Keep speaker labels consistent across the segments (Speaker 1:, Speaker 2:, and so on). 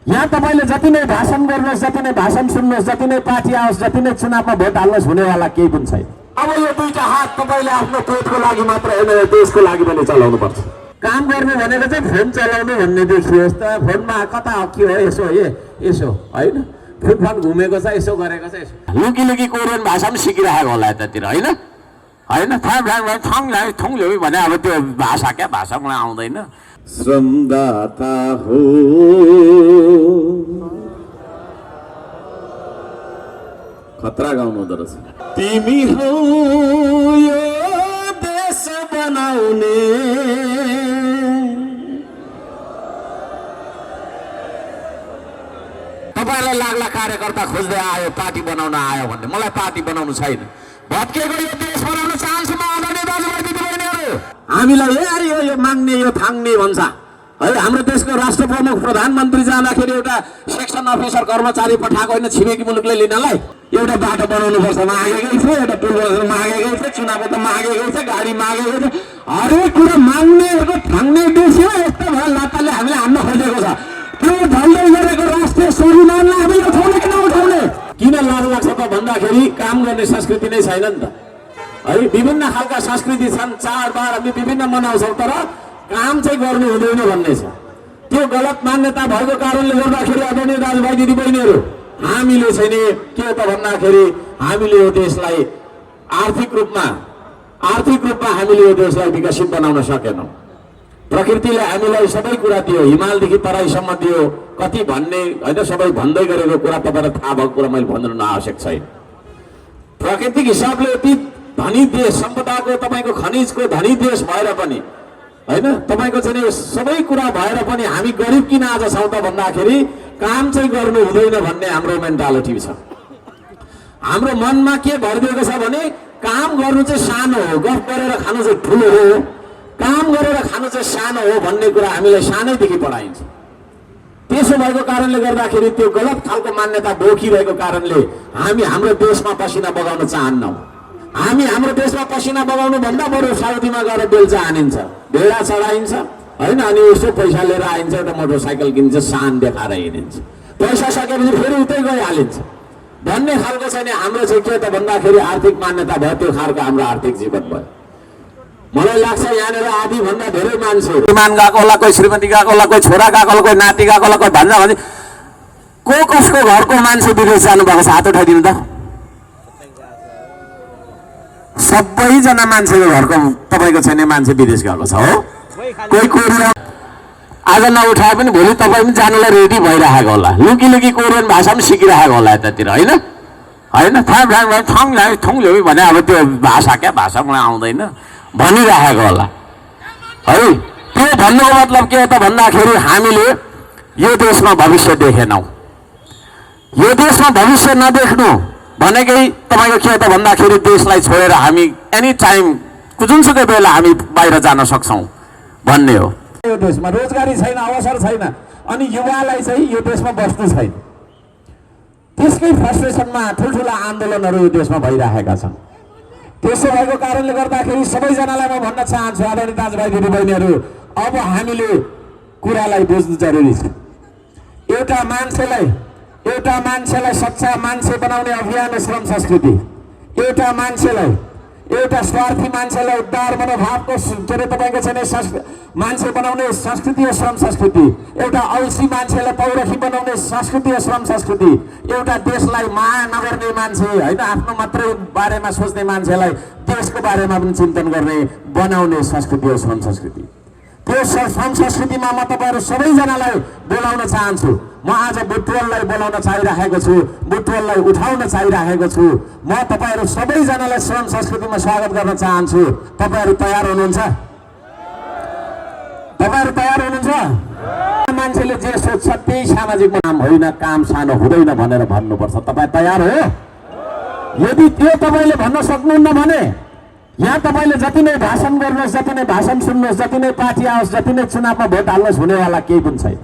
Speaker 1: यहाँ तपाईले जति नै भाषण गर्नुहोस्, जति नै भाषण सुन्नुहोस्, जति नै पार्टी आओस्, जति नै चुनावमा भोट हाल्नुहोस्, हुनेवाला केही पनि छैन। अब यो दुईटा हात तपाईले आफ्नो पेटको लागि मात्र होइन, देशको लागि पनि चलाउनु पर्छ। काम गर्नु भनेको चाहिँ फोन चलाउनु भन्ने देखियोस् त। फोनमा कता के हो यसो यसो होइन, फुटफाट घुमेको छ, यसो गरेको छ, यसो लुकी लुकी कोरियन भाषा पनि सिकिरहेको होला यतातिर होइन होइन थङ भने अब त्यो भाषा क्या भाषा मलाई आउँदैन। श्रमदाता हो खतरा गाउनु हुँदो रहेछ। तिमी हौ यो देश बनाउने, तपाईलाई लाग्ला कार्यकर्ता खोज्दै आयो, पार्टी बनाउन आयो भन्ने। मलाई पार्टी बनाउनु छैन, भत्केको यो देश बनाउन चाहन्छु म। आदरणीय दाजुभाइ दिदीबहिनीहरू, हामीलाई यार यो माग्ने यो थाङ्ने भन्छ है। हाम्रो देशको राष्ट्र प्रमुख प्रधानमन्त्री जाँदाखेरि एउटा सेक्सन अफिसर कर्मचारी पठाएको होइन छिमेकी मुलुकले लिनलाई। एउटा बाटो बनाउनु पर्छ मागेकै छ, एउटा टुल मागेकै छ, चुनाव त मागेकै छ, गाडी मागेकै छ, हरेक कुरा माग्नेहरूको थाङ्ने देश हो। यस्तो भयो लाताले हामीले हान्न खोजेको छ। त्यो ढल्दै गरेको राष्ट्रिय स्वाभिमानलाई हामीले उठाउने कि नउठाउने? किन लाज लाग्छ त भन्दाखेरि काम गर्ने संस्कृति नै छैन नि त है। विभिन्न खालका संस्कृति छन्, चाडबाड हामी विभिन्न मनाउँछौँ, तर काम चाहिँ गर्नु हुँदैन भन्ने छ। त्यो गलत मान्यता भएको कारणले गर्दाखेरि आदरणीय दाजुभाइ दिदीबहिनीहरू, हामीले चाहिँ नि के त भन्दाखेरि हामीले यो देशलाई आर्थिक रूपमा हामीले यो देशलाई विकसित बनाउन सकेनौँ। प्रकृतिले हामीलाई सबै कुरा दियो, हिमालदेखि तराईसम्म दियो। कति भन्ने होइन, सबै भन्दै गरेको कुरा तपाईँलाई थाहा भएको कुरा मैले भन्नु आवश्यक छैन। प्राकृतिक हिसाबले यति धनी देश, सम्पदाको तपाईँको खनिजको धनी देश भएर पनि होइन, तपाईँको चाहिँ सबै कुरा भएर पनि हामी गरिब किन आज छौँ त भन्दाखेरि काम चाहिँ गर्नु हुँदैन भन्ने हाम्रो मेन्टालिटी छ। हाम्रो मनमा के भरिदिएको छ भने काम गर्नु चाहिँ सानो हो, गफ गरेर खानु चाहिँ ठुलो हो, काम गरेर खानु चाहिँ सानो हो भन्ने कुरा हामीलाई सानैदेखि पढाइन्छ। त्यसो भएको कारणले गर्दाखेरि त्यो गलत खालको मान्यता बोकिरहेको कारणले हामी हाम्रो देशमा पसिना बगाउन चाहन्नौँ। हामी हाम्रो देशमा पसिना बगाउनु भन्दा बरु साउदीमा गएर बेल्चा हानिन्छ, भेडा चढाइन्छ होइन, अनि यसो पैसा लिएर आइन्छ, एउटा मोटरसाइकल किन्छ, सान देखाएर हिँडिन्छ, पैसा सकेपछि फेरि उतै गइहालिन्छ भन्ने खालको चाहिँ नि हाम्रो चाहिँ के त भन्दाखेरि आर्थिक मान्यता भयो। त्यो खालको हाम्रो आर्थिक जीवन भयो। मलाई लाग्छ यहाँनिर आधी भन्दा धेरै मान्छे श्रीमान गएको होला, कोही श्रीमती गएको होला, कोही छोरा गएको होला, कोही नाति गएको होला, कोही भन्छ भने को कसको घरको मान्छे विदेश जानुभएको छ हात उठाइदिनु त। सबैजना मान्छेको घरको तपाईँको छैन मान्छे विदेश गएको छ हो। कोही कोरियन आज नउठाए पनि भोलि तपाईँ पनि जानुलाई रेडी भइरहेको होला, लुकी लुकी कोरियन भाषा पनि सिकिरहेको होला यतातिर होइन होइन थङ भने अब त्यो भाषा क्या भाषा मलाई आउँदैन भनिरहेको होला है। त्यो भन्नुको मतलब के हो त भन्दाखेरि हामीले यो देशमा भविष्य देखेनौँ। यो देशमा भविष्य नदेख्नु भनेकै तपाईँको के हो त भन्दाखेरि देशलाई छोडेर हामी एनी टाइम जुनसुकै बेला हामी बाहिर जान सक्छौँ भन्ने हो। यो देशमा रोजगारी छैन, अवसर छैन, अनि युवालाई चाहिँ यो देशमा बस्नु छैन। त्यसकै फ्रस्ट्रेसनमा ठुल्ठुला आन्दोलनहरू यो देशमा भइरहेका छन्। त्यसो भएको कारणले गर्दाखेरि सबैजनालाई म भन्न चाहन्छु आदरणीय दाजुभाइ दिदीबहिनीहरू, अब हामीले कुरालाई बुझ्नु जरुरी छ। एउटा मान्छेलाई सच्चा मान्छे बनाउने अभियान श्रम संस्कृति, एउटा मान्छेलाई एउटा स्वार्थी मान्छेलाई उद्धार मनोभावको के अरे तपाईँको चाहिँ मान्छे बनाउने संस्कृति हो श्रम संस्कृति, एउटा अल्छी मान्छेलाई पौरखी बनाउने संस्कृति हो श्रम संस्कृति, एउटा देशलाई माया नगर्ने मान्छे होइन, आफ्नो मात्रै बारेमा सोच्ने मान्छेलाई देशको बारेमा पनि चिन्तन गर्ने बनाउने संस्कृति हो श्रम संस्कृति। त्यो श्रम संस्कृतिमा म तपाईँहरू सबैजनालाई बोलाउन चाहन्छु। म आज बुटवललाई बोलाउन चाहिरहेको छु, बुटवललाई उठाउन चाहिरहेको छु। म तपाईँहरू सबैजनालाई श्रम संस्कृतिमा स्वागत गर्न चाहन्छु। तपाईँहरू तयार हुनुहुन्छ? तपाईँहरू तयार हुनुहुन्छ? मान्छेले जे सोच्छ त्यही सामाजिक काम होइन, काम सानो हुँदैन भनेर भन्नुपर्छ। तपाईँ तयार हो? यदि त्यो तपाईँले भन्न सक्नुहुन्न भने यहाँ तपाईँले जति नै भाषण गर्नुहोस्, जति नै भाषण सुन्नुहोस्, जति नै पार्टी आओस्, जति नै चुनावमा भोट हाल्नुहोस्, हुनेवाला केही पनि छैन।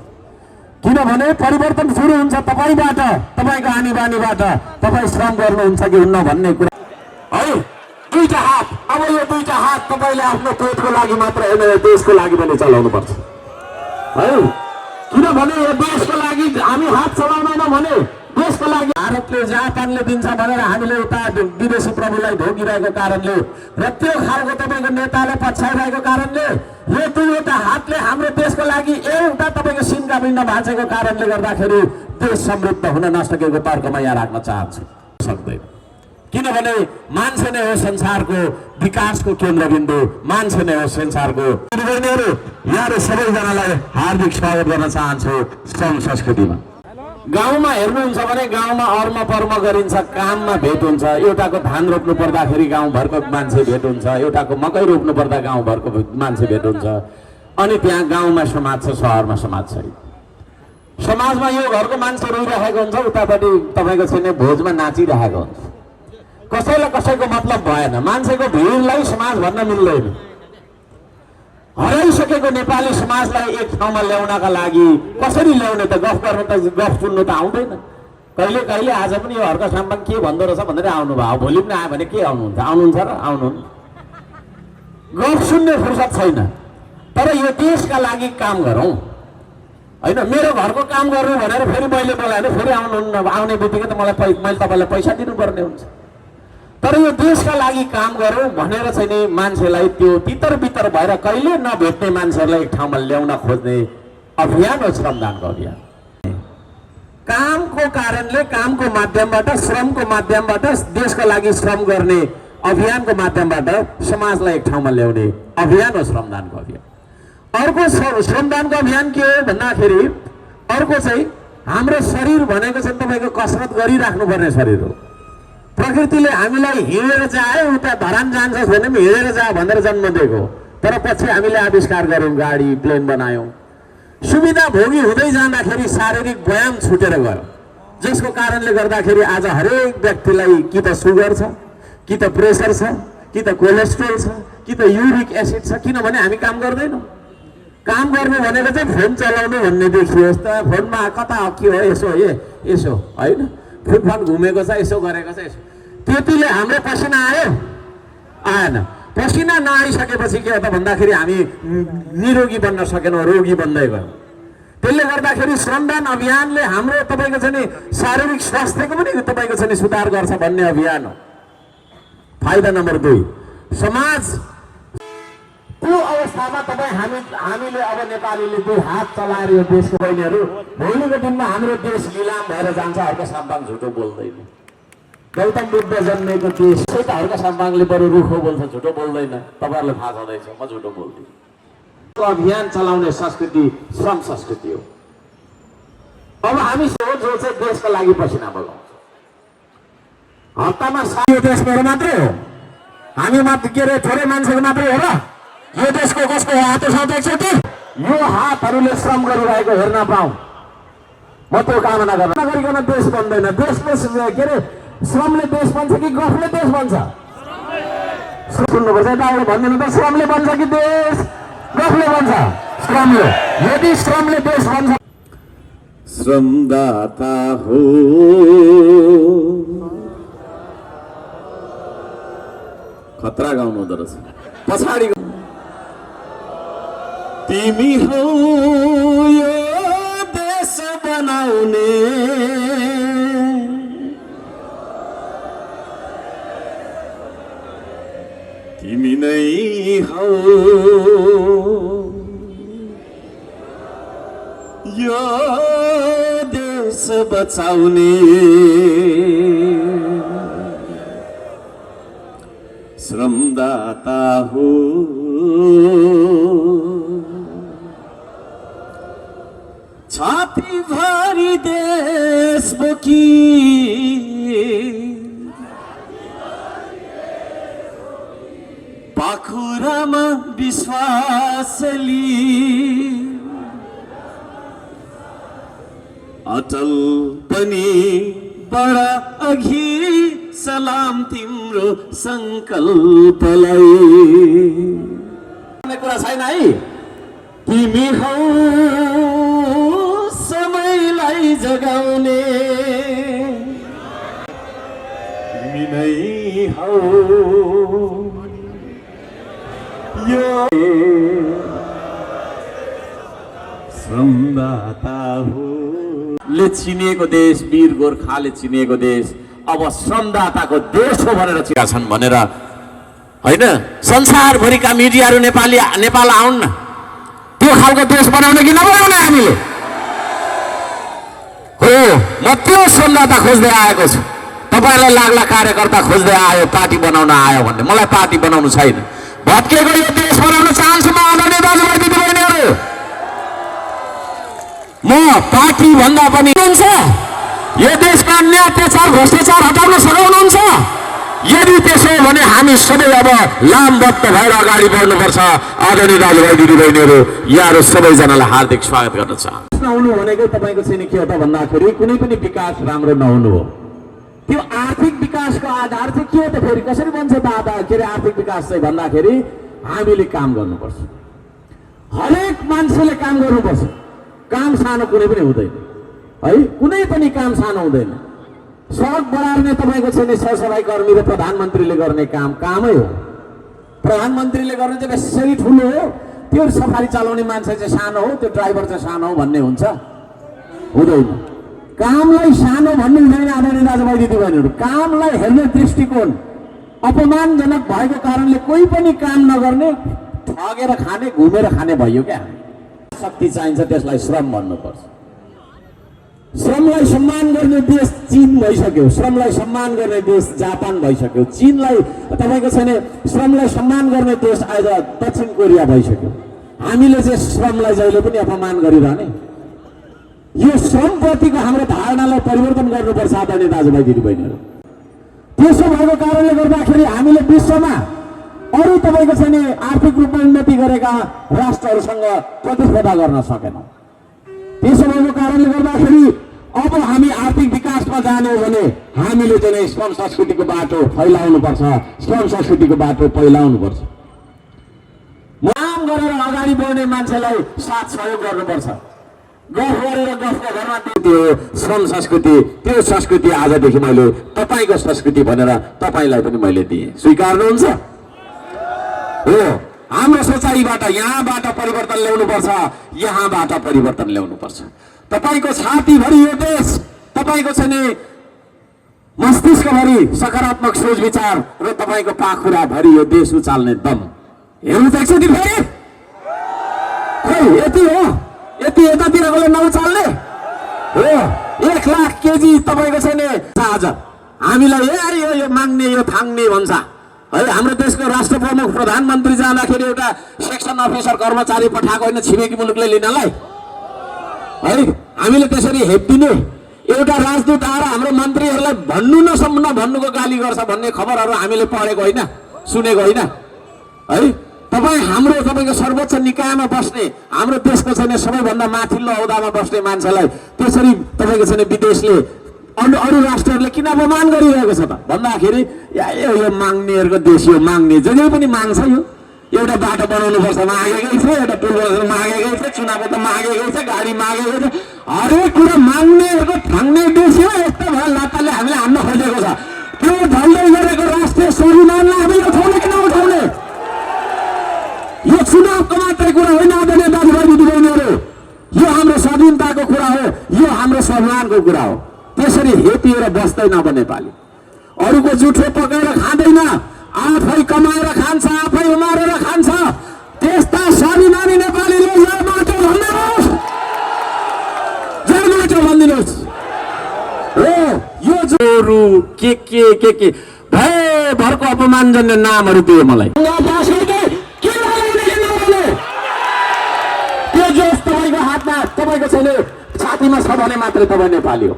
Speaker 1: किनभने परिवर्तन सुरु हुन्छ तपाईँबाट, तपाईँको आनी बानीबाट। तपाईँ श्रम गर्नुहुन्छ कि हुन्न भन्ने कुरा है। दुईटा हात, अब यो दुईटा हात तपाईँले आफ्नो पेटको लागि मात्र होइन, देशको लागि पनि चलाउनु पर्छ है। किनभने यो देशको लागि हामी हात चलाउँदैनौँ भने देशको लागि भारतले जापानले दिन्छ भनेर हामीले उता विदेशी प्रभुलाई ढोकिरहेको कारणले र त्यो खालको तपाईँको नेताले पछ्याइरहेको कारणले यो दुईवटा हातले हाम्रो देशको लागि एउटा तपाईँको सिन्का बिन्न भाँचेको कारणले गर्दाखेरि देश समृद्ध हुन नसकेको तर्कमा यहाँ राख्न चाहन्छु। सक्दैन, किनभने मान्छे नै हो संसारको विकासको केन्द्रबिन्दु, मान्छे नै हो संसारको। यहाँहरू सबैजनालाई हार्दिक स्वागत गर्न चाहन्छु श्रम संस्कृतिमा। गाउँमा हेर्नुहुन्छ भने गाउँमा अर्म पर्म गरिन्छ, काममा भेट हुन्छ। एउटाको धान रोप्नु पर्दाखेरि गाउँभरको मान्छे भेट हुन्छ, एउटाको मकै रोप्नु पर्दा गाउँभरको मान्छे भेट हुन्छ। अनि त्यहाँ गाउँमा समाज छ, सहरमा समाज छैन। समाजमा यो घरको मान्छे रोइरहेको हुन्छ, उतापट्टि तपाईँको छैन भोजमा नाचिरहेको हुन्छ। कसैलाई कसैको मतलब भएन। मान्छेको भिडलाई समाज भन्न मिल्दैन। हराइसकेको नेपाली समाजलाई एक ठाउँमा ल्याउनका लागि कसरी ल्याउने त? गफ गर्न त गफ सुन्नु त आउँदैन। कहिले कहिले आज पनि यो हर्क साम्बाङ के भन्दो रहेछ भनेर आउनुभयो, भोलि पनि आयो भने के आउनुहुन्छ? आउनुहुन्छ र आउनुहुन्न। गफ सुन्ने फुर्सद छैन। तर यो देशका लागि काम गरौँ होइन। मेरो घरको काम गर्नु भनेर फेरि मैले बोलाएँ भने फेरि आउनुहुन्न। आउने बित्तिकै त मैले तपाईँलाई पैसा दिनुपर्ने हुन्छ। तर यो देशका लागि काम गरौँ भनेर चाहिँ नि मान्छेलाई त्यो तितर बितर भएर कहिले नभेट्ने मान्छेहरूलाई एक ठाउँमा ल्याउन खोज्ने अभियान हो श्रमदानको अभियान। कामको कारणले, कामको माध्यमबाट, श्रमको माध्यमबाट देशको लागि श्रम गर्ने अभियानको माध्यमबाट समाजलाई एक ठाउँमा ल्याउने अभियान हो श्रमदानको अभियान। अर्को श्रमदानको अभियान के हो भन्दाखेरि अर्को चाहिँ हाम्रो शरीर भनेको चाहिँ तपाईँको कसरत गरिराख्नुपर्ने शरीर हो। प्रकृतिले हामीलाई हिँडेर जाए उता धरान जान्छ भने पनि हिँडेर जा भनेर जन्म दिएको। तर पछि हामीले आविष्कार गऱ्यौँ, गाडी प्लेन बनायौँ। सुविधा भोगी हुँदै जाँदाखेरि शारीरिक व्यायाम छुटेर गयो, जसको कारणले गर्दाखेरि आज हरेक व्यक्तिलाई कि त सुगर छ, कि त प्रेसर छ, कि त कोलेस्ट्रोल छ, कि त युरिक एसिड छ। किनभने हामी काम गर्दैनौँ। काम गर्नु भनेको चाहिँ फोन चलाउनु भन्ने देखियोस् त। फोनमा कता के हो, यसो यसो होइन, फुटफाट घुमेको छ, यसो गरेको छ, यसो। त्यतिले हाम्रो पसिना आयो? आएन। पसिना नआइसकेपछि के हो त भन्दाखेरि हामी निरोगी बन्न सकेनौँ, रोगी बन्दै गयौँ। त्यसले गर्दाखेरि श्रमदान अभियानले हाम्रो तपाईँको चाहिँ नि शारीरिक स्वास्थ्यको पनि तपाईँको चाहिँ नि सुधार गर्छ भन्ने अभियान हो। फाइदा नम्बर 2, समाज त्यो अवस्थामा तपाईँ हामीले अब नेपालीले दुई हात चलाएर यो देशको बहिनीहरू भोलिको दिनमा हाम्रो देश निलाम भएर जान्छ। हर्क साम्बाङ झुटो बोल्दैन। गौतम बुद्ध जन्मेको देश त हर्क साम्बाङले बरु रुखो बोल्छ, झुटो बोल्दैन। तपाईँहरूलाई थाहा छँदैछ, म झुटो बोल्दिनँ। अभियान चलाउने संस्कृति श्रम संस्कृति हो। अब हामी जो चाहिँ देशको लागि पसिना बगाउँछ। हप्तामा यो देशको मात्रै हो, हामी मात्र के अरे थोरै मान्छेको मात्रै हो र? यो देशको कसको हात छ एकचोटि? यो हातहरूले श्रम गरिरहेको हेर्न पाऊँ, म त्यो कामना गर्न नगरिकन देश बन्दैन। देशले के अरे श्रमले देश बन्छ कि गफले देश बन्छ? सुन्नुपर्छ, यताबाट भन्दैन त श्रमले बन्छ कि देश गफले बन्छ? श्रमले। यदि श्रमले देश बन्छ, श्रमदाता हो खतरा गाउनु हुँदो रहेछ पछाडि। तिमी हौ यो देश बनाउने, तिमी नै हौ यो देश बचाउने। श्रमदाता हो छाती भरी देश बोकी, पाखुरामा विश्वास ली, अटल पनि बडा अघि सलाम तिम्रो संकल्पलाई। कुरा छैन है। तिमी हौ समयलाई जगाउने, तिमी नै हौ यो श्रमदाता श्रमले चिनिएको देश, वीर गोर्खाले चिनिएको देश अब श्रमदाताको देश हो भनेर चिनेका छन् भनेर होइन, संसारभरिका मिडियाहरू नेपाल आउन् न। त्यो खालको देश बनाउने कि नबनाउने हामीले हो। म त्यो श्रमदाता खोज्दै आएको छु। तपाईँलाई लाग्ला कार्यकर्ता खोज्दै आयो, पार्टी बनाउन आयो भन्ने। मलाई पार्टी बनाउनु छैन। भत्केको यो देश बनाउन चाहन्छु म आदरणीय दाजुभाइ दिदीबहिनीहरू। म पार्टी भन्दा पनि हुन्छ यो देशका अन्य अत्याचार भ्रष्टाचार हटाउन सघाउनुहुन्छ। यदि त्यसो हो भने हामी सबै अब लामबद्ध भएर अगाडि बढ्नुपर्छ। आदरणीय दाजुभाइ दिदीबहिनीहरू, यहाँहरू सबैजनालाई हार्दिक स्वागत गर्न चाहन्छु। नहुनु भनेको तपाईँको चाहिँ के हो त भन्दाखेरि कुनै पनि विकास राम्रो नहुनु हो। त्यो आर्थिक विकासको आधार चाहिँ के हो त फेरि? कसरी बन्छ त आधार? के अरे आर्थिक विकास चाहिँ भन्दाखेरि हामीले काम गर्नुपर्छ। हरेक मान्छेले काम गर्नुपर्छ। काम सानो कुनै पनि हुँदैन है, कुनै पनि काम सानो हुँदैन। सडक बढाउने तपाईँको चाहिँ सरसफाइ कर्मी र प्रधानमन्त्रीले गर्ने कामै हो। प्रधानमन्त्रीले गर्ने चाहिँ बेसरी ठुलो हो, त्यो सफारी चलाउने मान्छे चाहिँ सानो हो, त्यो ड्राइभर चाहिँ सानो हो भन्ने हुन्छ? हुँदैन। कामलाई सानो भन्ने हुँदैन। आदरणीय दाजुभाइ दिदीबहिनीहरू, कामलाई हेर्ने दृष्टिकोण अपमानजनक भएको कारणले कोही पनि काम नगर्ने, ठगेर खाने, घुमेर खाने भयो क्या। शक्ति चाहिन्छ, त्यसलाई श्रम भन्नुपर्छ। श्रमलाई सम्मान गर्ने देश चीन भइसक्यो, श्रमलाई सम्मान गर्ने देश जापान भइसक्यो, चीनलाई तपाईँको छैन श्रमलाई सम्मान गर्ने देश आज दक्षिण कोरिया भइसक्यो। हामीले चाहिँ श्रमलाई जहिले पनि अपमान गरिरहने। यो श्रमप्रतिको हाम्रो धारणालाई परिवर्तन गर्नुपर्छ आदरणीय दाजुभाइ दिदीबहिनीहरू। त्यसो भएको कारणले गर्दाखेरि हामीले विश्वमा अरू तपाईँको छैन आर्थिक रूपमा उन्नति गरेका राष्ट्रहरूसँग प्रतिस्पर्धा गर्न सकेनौँ। त्यसो भएको कारणले गर्दाखेरि अब हामी आर्थिक विकासमा जाने हो भने हामीले चाहिँ श्रम संस्कृतिको बाटो फैलाउनुपर्छ, श्रम संस्कृतिको बाटो फैलाउनुपर्छ। काम गरेर अगाडि बढ्ने मान्छेलाई साथ सहयोग गर्नुपर्छ। गफ गरेर गफको घरमा त्यो श्रम संस्कृति, त्यो संस्कृति आजदेखि मैले तपाईँको संस्कृति भनेर तपाईँलाई पनि मैले दिएँ। स्वीकार्नुहुन्छ हो? हाम्रो सोचाइबाट यहाँबाट परिवर्तन ल्याउनुपर्छ, यहाँबाट परिवर्तन ल्याउनुपर्छ। तपाईँको छातीभरि यो देश, तपाईँको चाहिँ नि मस्तिष्कभरि सकारात्मक सोच विचार र तपाईँको पाखुराभरि यो देश उचाल्ने दम हेर्नु त एकचोटि फेरि। खै यति हो? यति यतातिरकोले नउचाल्ने हो? 1 लाख केजी तपाईँको चाहिँ नि आज हामीलाई यो माग्ने यो थाङ्ने भन्छ है। हाम्रो देशको राष्ट्र प्रमुख प्रधानमन्त्री जाँदाखेरि एउटा सेक्सन अफिसर कर्मचारी पठाएको होइन छिमेकी मुलुकले लिनलाई है। हामीले त्यसरी हेपिदिने। एउटा राजदूत आएर हाम्रो मन्त्रीहरूलाई भन्नु नभन्नुको गाली गर्छ भन्ने खबरहरू हामीले पढेको होइन, सुनेको होइन है। तपाईँको सर्वोच्च निकायमा बस्ने, हाम्रो देशको चाहिँ सबैभन्दा माथिल्लो औदामा बस्ने मान्छेलाई त्यसरी तपाईँको चाहिँ विदेशले अरू राष्ट्रहरूले किन अपमान गरिरहेको छ त भन्दाखेरि यो माग्नेहरूको देश, यो माग्ने जहिले पनि माग्छ। यो एउटा बाटो बनाउनुपर्छ मागेकै छ, एउटा टोल मागेकै छ, चुनाव त मागेकै छ, गाडी मागेकै छ, हरेक कुरा माग्नेहरूको ठाङ्ने देश हो। यस्तो भएर लाताले हामीले हान्न खोजेको छ। त्यो ढल्दै गरेको राष्ट्रिय स्वाभिमानलाई हामीले उठाउने कि नउठाउने? यो चुनावको मात्रै कुरा होइन आदरणीय दाजुभाइ दिदीबहिनीहरू, यो हाम्रो स्वाधीनताको कुरा हो, यो हाम्रो स्वाभिमानको कुरा हो। त्यसरी हेपिएर बस्दैन अब नेपाली। अरूको जुठो पकाएर खाँदैन, आफै कमाएर खान्छ, आफै उमारेर खान्छ। त्यस्ता स्वाभिमानी नेपालीले जय माटो भनिदिनुहोस्, जय माटो भनिदिनुहोस् हो। यो जोरु के भरको अपमानजन्य नामहरू दियो मलाई। त्यो जोस तपाईँको हातमा, तपाईँको छैन छातीमा छ भने मात्रै तपाईँ नेपाली हो।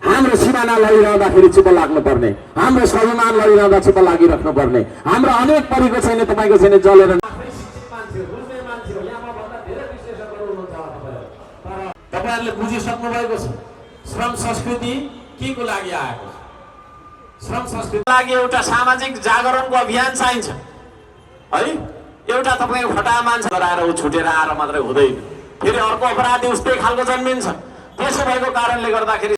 Speaker 1: हाम्रो सिमाना लडिरहँदाखेरि चुप लाग्नुपर्ने, हाम्रो स्वाभिमान लडिरहँदा चुप लागिराख्नु पर्ने, हाम्रो अनेक परेको छैन तपाईँको छैन जलेर। तपाईँहरूले बुझिसक्नु भएको छ श्रम संस्कृति के को लागि आएको छ। श्रम संस्कृति लागि एउटा सामाजिक जागरणको अभियान चाहिन्छ है। एउटा तपाईँको फटा मान्छे गराएर ऊ छुटेर आएर मात्रै हुँदैन, फेरि अर्को अपराधी उस्तै खालको जन्मिन्छ। त्यसो भएको कारणले गर्दाखेरि